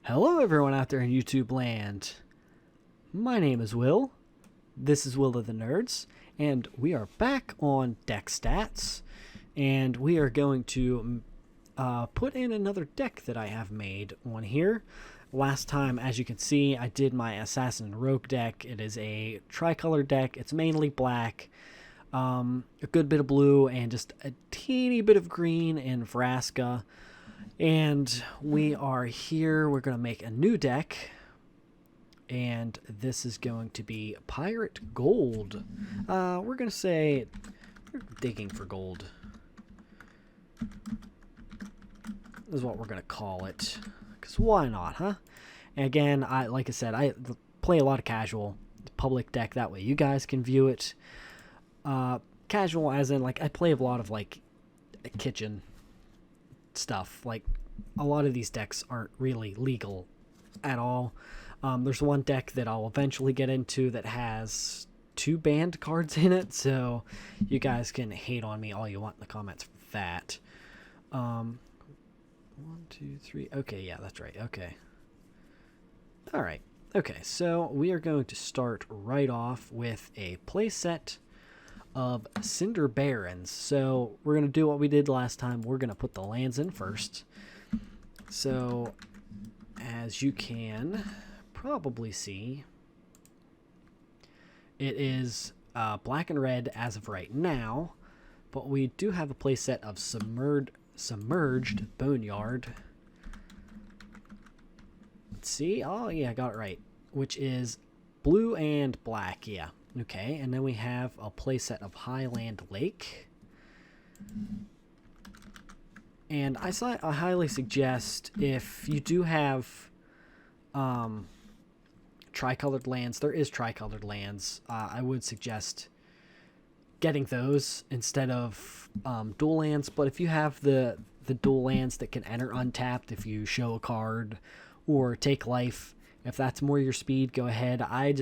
Hello everyone out there in YouTube land. My name is Will. This is Will of the Nerds, and we are back on deck stats, and we are going to put in another deck that I have made on here. Last time, as you can see, I did my Assassin Rogue deck. It is a tricolor deck. It's mainly black, a good bit of blue, and just a teeny bit of green in Vraska. And we are here. We're going to make a new deck. And this is going to be Pirate Gold. We're going to say we're digging for gold. Is what we're going to call it. Because why not, huh? And again, like I said, I play a lot of casual public deck. That way you guys can view it. Casual as in, like, I play a lot of, like, kitchen stuff. Like, a lot of these decks aren't really legal at all. There's one deck that I'll eventually get into that has 2 banned cards in it, so you guys can hate on me all you want in the comments for that. 1, 2, 3. Okay, yeah, that's right. Okay. Alright. Okay, so we are going to start right off with a playset of Cinder Barons. So we're going to do what we did last time. We're going to put the lands in first. So as you can probably see, it is black and red as of right now, but we do have a playset of submerged Boneyard. Let's see. Oh yeah, I got it right. Which is blue and black. Yeah. Okay, and then we have a playset of Highland Lake. And I highly suggest, if you do have tricolored lands, there is tricolored lands, I would suggest getting those instead of dual lands. But if you have the dual lands that can enter untapped if you show a card or take life, if that's more your speed, go ahead. I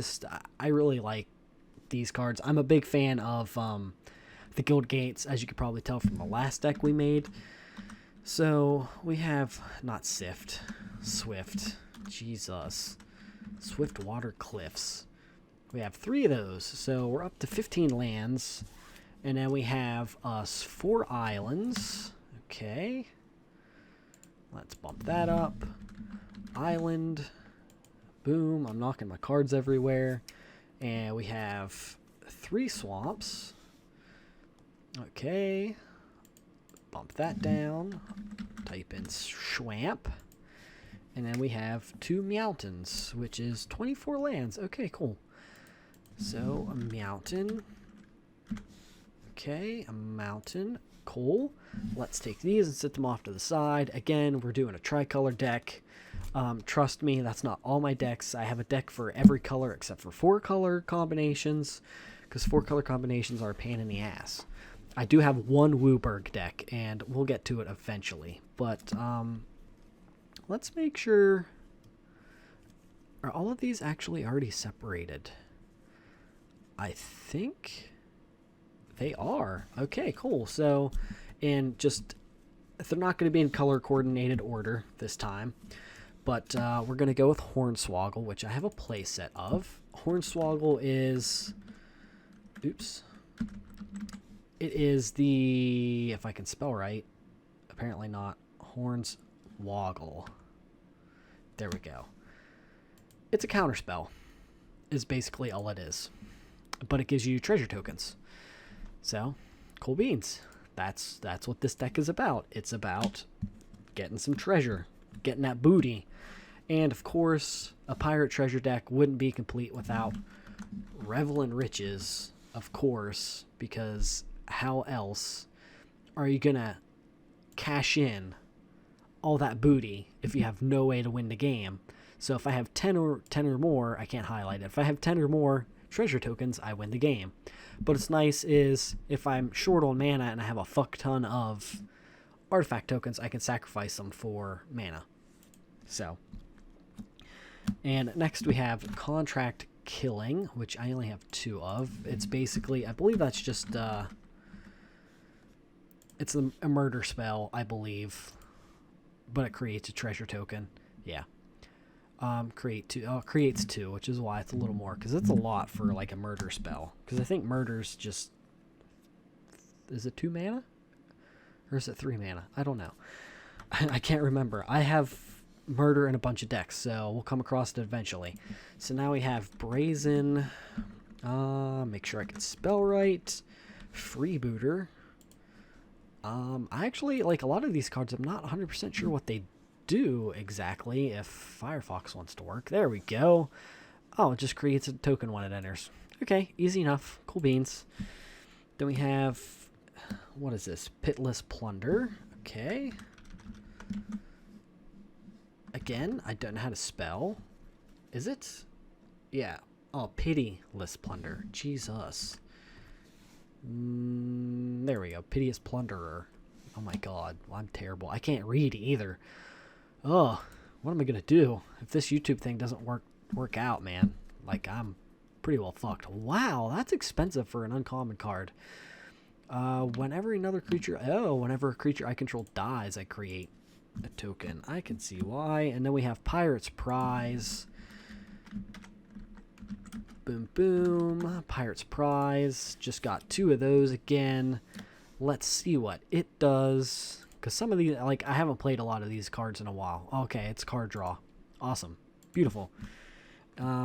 really like these cards. I'm a big fan of the Guild Gates, as you could probably tell from the last deck we made. So we have not Swift, Jesus, Swift Water Cliffs. We have 3 of those, so we're up to 15 lands, and then we have us 4 islands. Okay, let's bump that up. Island, boom. I'm knocking my cards everywhere. And we have 3 swamps. Okay. Bump that down. Type in swamp. And then we have 2 mountains, which is 24 lands. Okay, cool. So, a mountain. Okay, a mountain. Cool. Let's take these and set them off to the side. Again, we're doing a tricolor deck. Trust me, that's not all my decks. I have a deck for every color except for 4 color combinations, because 4 color combinations are a pain in the ass. I do have one Wooburg deck, and we'll get to it eventually. But let's make sure. Are all of these actually already separated? I think they are. Okay, cool. So, and just, they're not going to be in color coordinated order this time. But we're going to go with Hornswoggle, which I have a playset of. Hornswoggle is... Oops. It is the... If I can spell right. Apparently not. Hornswoggle. There we go. It's a counterspell. Is basically all it is. But it gives you treasure tokens. So, cool beans. That's what this deck is about. It's about getting some treasure. Getting that booty. And of course, a pirate treasure deck wouldn't be complete without Revel in Riches, of course, because how else are you gonna cash in all that booty if you have no way to win the game? So if I have 10 or more, I can't highlight it. If I have 10 or more treasure tokens, I win the game. But what's nice is if I'm short on mana and I have a fuck ton of artifact tokens, I can sacrifice them for mana. So, and next we have Contract Killing, which I only have 2 of. It's basically, I believe that's just it's a murder spell, I believe, but it creates a treasure token. Yeah. Create two. Oh, it creates two, which is why it's a little more, because it's a lot for like a murder spell. Because I think murder's just, is it 2 mana? Or is it 3 mana? I don't know. I can't remember. I have murder in a bunch of decks, so we'll come across it eventually. So now we have Brazen. Make sure I can spell right. Freebooter. I actually, like, a lot of these cards, I'm not 100% sure what they do exactly if Firefox wants to work. There we go. Oh, it just creates a token when it enters. Okay, easy enough. Cool beans. Then we have, what is this? Pitless Plunder. Okay. Again, I don't know how to spell. Is it? Yeah. Oh, Pitiless Plunder. Jesus. There we go. Piteous Plunderer. Oh my god. Well, I'm terrible. I can't read either. Oh, what am I gonna do if this YouTube thing doesn't work out, man? Like, I'm pretty well fucked. Wow, that's expensive for an uncommon card. Whenever a creature I control dies, I create a token. I can see why. And then we have Pirate's Prize. Boom, boom. Pirate's Prize. Just got 2 of those again. Let's see what it does. Because some of these, like, I haven't played a lot of these cards in a while. Okay, it's card draw. Awesome. Beautiful.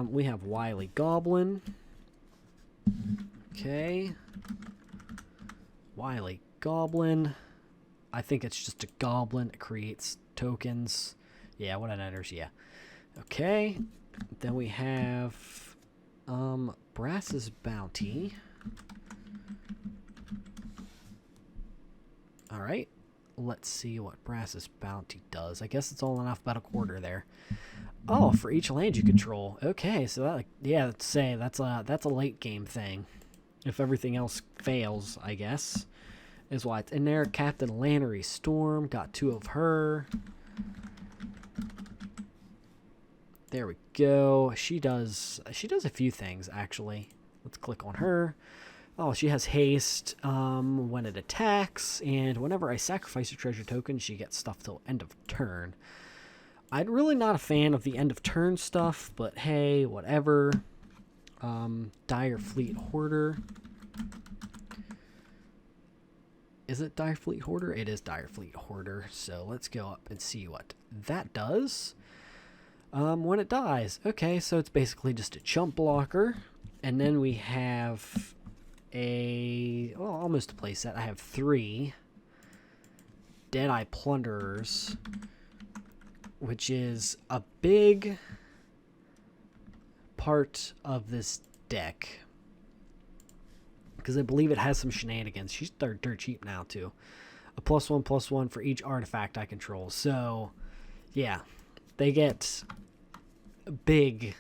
We have Wily Goblin. Okay. Wily Goblin. I think it's just a goblin. It creates tokens. Yeah, when it enters, yeah. Okay. Then we have Brass's Bounty. Alright. Let's see what Brass's Bounty does. I guess it's all in alphabetical order there. Oh, for each land you control. Okay, so that, yeah, let's say that's a late game thing. If everything else fails, I guess, is why it's in there. Captain Lannery Storm, got 2 of her. There we go. She does a few things actually. Let's click on her. Oh, she has haste when it attacks, and whenever I sacrifice a treasure token, she gets stuff till end of turn. I'm really not a fan of the end of turn stuff, but hey, whatever. Dire Fleet Hoarder. Is it Dire Fleet Hoarder? It is Dire Fleet Hoarder. So let's go up and see what that does. When it dies. Okay, so it's basically just a chump blocker. And then we have almost a playset. I have 3 Deadeye Plunderers, which is a big part of this deck, because I believe it has some shenanigans. She's dirt cheap now too. A +1/+1 for each artifact I control. So yeah, they get big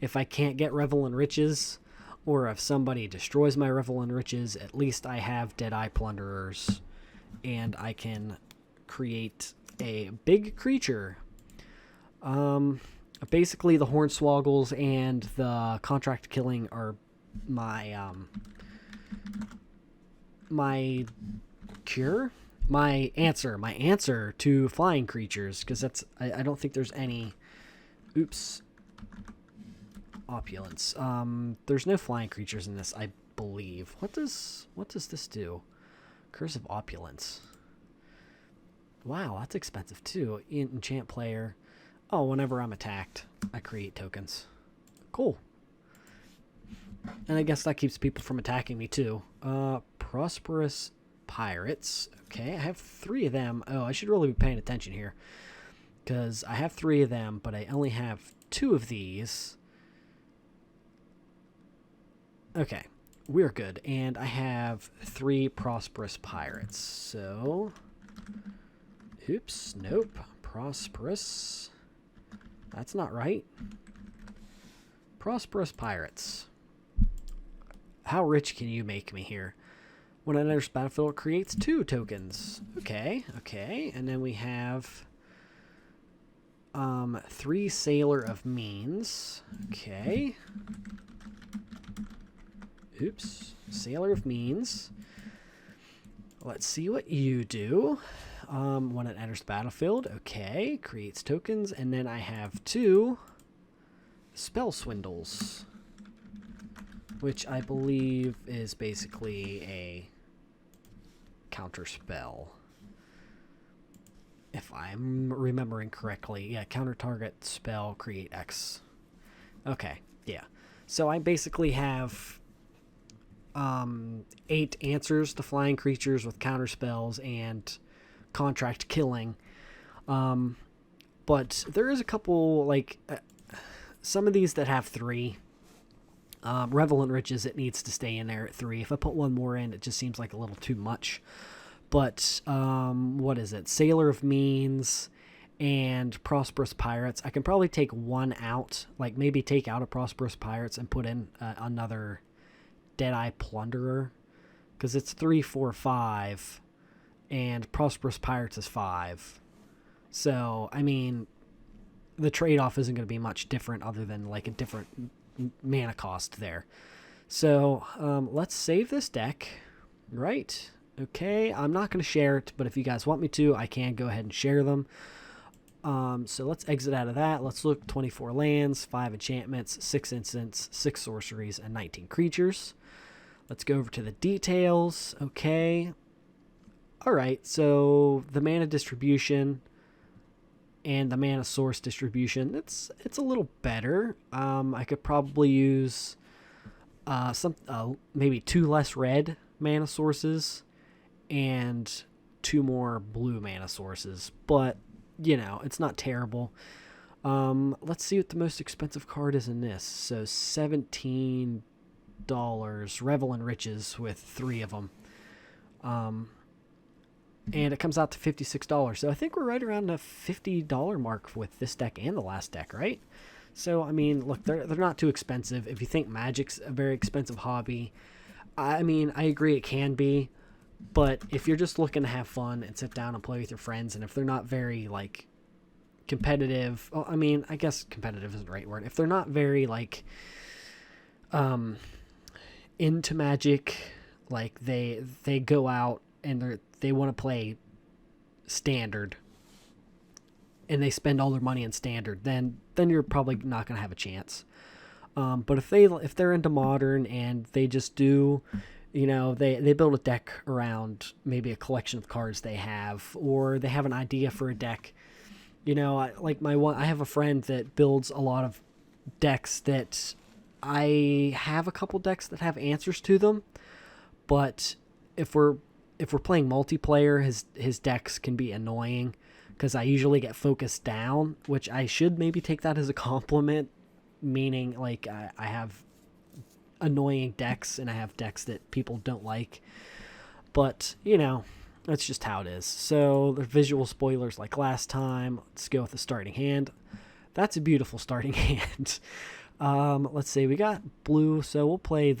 if I can't get Revel in Riches, or if somebody destroys my Revel in Riches. At least I have Deadeye Plunderers, and I can create a big creature. Basically the Hornswoggles and the Contract Killing are my my answer to flying creatures, because that's I don't think there's any opulence. There's no flying creatures in this, I believe. What does this do? Curse of Opulence. Wow, that's expensive too. Enchant player. Oh, whenever I'm attacked, I create tokens. Cool. And I guess that keeps people from attacking me too. Prosperous Pirates. Okay, I have 3 of them. Oh, I should really be paying attention here, because I have 3 of them, but I only have 2 of these. Okay, we're good. And I have 3 Prosperous Pirates. So, oops, nope. Prosperous. That's not right. Prosperous Pirates. How rich can you make me here? When it enters battlefield, it creates 2 tokens. Okay, okay. And then we have 3 Sailor of Means. Okay. Oops. Sailor of Means. Let's see what you do. when it enters the battlefield. Okay, creates tokens, and then I have 2 spell swindles, which I believe is basically a counter spell. If I'm remembering correctly. Yeah, counter target spell, create X. Okay, yeah. So I basically have 8 answers to flying creatures with counter spells and contract killing. But there is a couple, like, some of these that have 3. Revelant Riches, it needs to stay in there at 3. If I put 1 more in, it just seems like a little too much. But, what is it? Sailor of Means and Prosperous Pirates. I can probably take 1 out, like maybe take out a Prosperous Pirates and put in another Deadeye Plunderer. Because it's 3, 4, 5, and Prosperous Pirates is 5. So, I mean, the trade-off isn't going to be much different other than like a different mana cost there. So, let's save this deck, right? Okay, I'm not going to share it, but if you guys want me to, I can go ahead and share them. So let's exit out of that. Let's look. 24 lands, 5 enchantments, 6 instants, 6 sorceries, and 19 creatures. Let's go over to the details. Okay. Alright, so the mana distribution and the mana source distribution, it's a little better. I could probably use maybe 2 less red mana sources and 2 more blue mana sources, but you know, it's not terrible. Let's see what the most expensive card is in this. So $17, Revel in Riches with 3 of them. And it comes out to $56. So I think we're right around the $50 mark with this deck and the last deck, right? So, I mean, look, they're not too expensive. If you think Magic's a very expensive hobby, I mean, I agree it can be. But if you're just looking to have fun and sit down and play with your friends, and if they're not very, like, competitive... Well, I mean, I guess competitive isn't the right word. If they're not very, like, into Magic, like, they go out and they want to play Standard, and they spend all their money in Standard, then you're probably not going to have a chance. But if they're into Modern and they just do... You know, they build a deck around maybe a collection of cards they have, or they have an idea for a deck. You know, I have a friend that builds a lot of decks that I have a couple decks that have answers to them, but if we're playing multiplayer, his decks can be annoying because I usually get focused down, which I should maybe take that as a compliment, meaning like I have annoying decks and I have decks that people don't like, but you know, that's just how it is. So the visual spoilers like last time. Let's go with the starting hand. That's a beautiful starting hand. Let's see, we got blue, so we'll play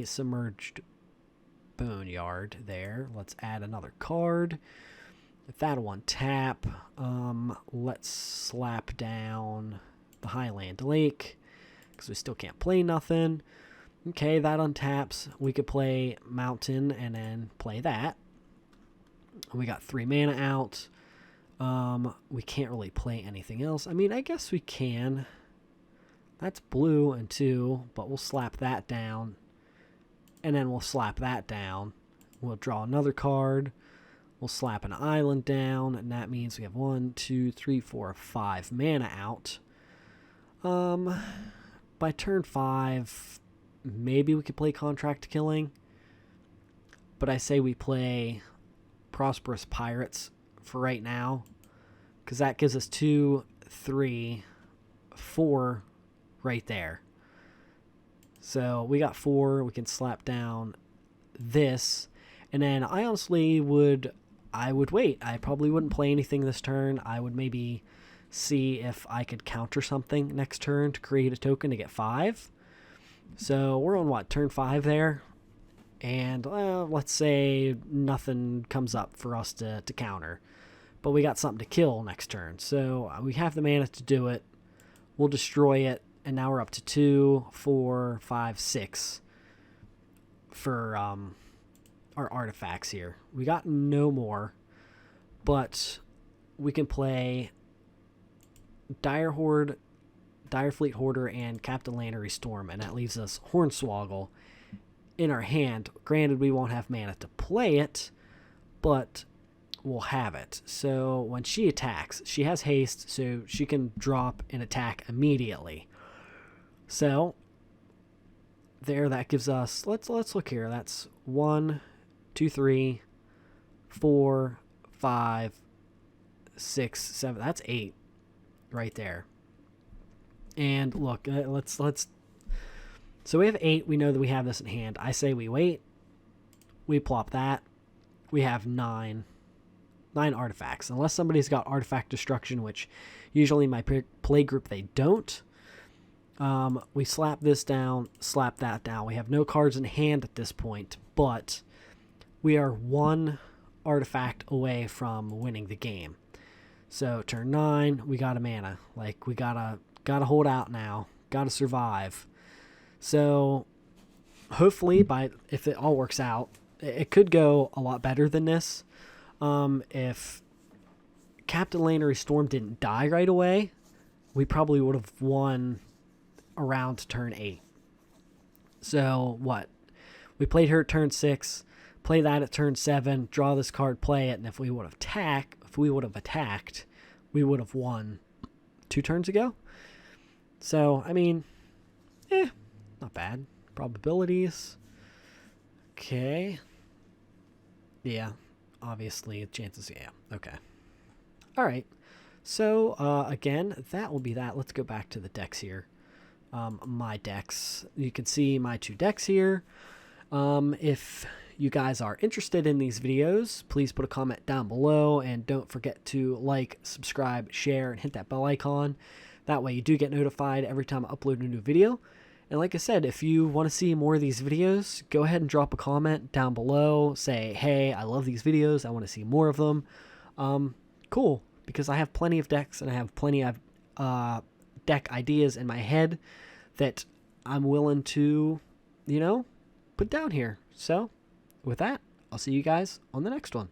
Submerged Boneyard there. Let's add another card. If that'll untap, let's slap down the Highland Lake because we still can't play nothing. Okay, that untaps. We could play Mountain and then play that. We got 3 mana out. We can't really play anything else. I mean, I guess we can. That's blue and 2, but we'll slap that down. And then we'll slap that down. We'll draw another card. We'll slap an island down, and that means we have 1, 2, 3, 4, 5 mana out. By turn 5, maybe we could play Contract Killing, but I say we play Prosperous Pirates for right now, because that gives us 2, 3, 4 right there. So we got 4, we can slap down this, and then I honestly would wait. I probably wouldn't play anything this turn. I would maybe see if I could counter something next turn to create a token to get 5. So we're on what, turn 5 there? And let's say nothing comes up for us to counter. But we got something to kill next turn. So we have the mana to do it. We'll destroy it. And now we're up to 2, 4, 5, 6 for our artifacts here. We got no more, but we can play Dire Horde, Dire Fleet Hoarder, and Captain Lannery Storm, and that leaves us Hornswoggle in our hand. Granted, we won't have mana to play it, but we'll have it. So when she attacks, she has haste, so she can drop and attack immediately. So there, that gives us, let's look here. That's 1, 2, 3, 4, 5, 6, 7. That's 8 right there. And look, let's. So we have 8. We know that we have this in hand. I say we wait. We plop that. We have 9 artifacts. Unless somebody's got artifact destruction, which usually in my play group they don't. We slap this down, slap that down. We have no cards in hand at this point, but we are 1 artifact away from winning the game. So turn 9, we got a mana. Like, we gotta hold out now. Gotta survive. So hopefully, if it all works out, it could go a lot better than this. If Captain Lannery Storm didn't die right away, we probably would have won around turn 8. So what? We played her at turn 6, play that at turn 7, draw this card, play it, and if we would have attacked, we would have won 2 turns ago. So, I mean, not bad. Probabilities. Okay. Yeah, obviously, chances, yeah, okay. All right. So, again, that will be that. Let's go back to the decks here. My decks. You can see my 2 decks here. If you guys are interested in these videos, please put a comment down below, and don't forget to like, subscribe, share, and hit that bell icon. That way you do get notified every time I upload a new video. And like I said, if you want to see more of these videos, go ahead and drop a comment down below. Say, hey, I love these videos. I want to see more of them. Cool, because I have plenty of decks, and I have plenty of deck ideas in my head that I'm willing to, put down here. So with that, I'll see you guys on the next one.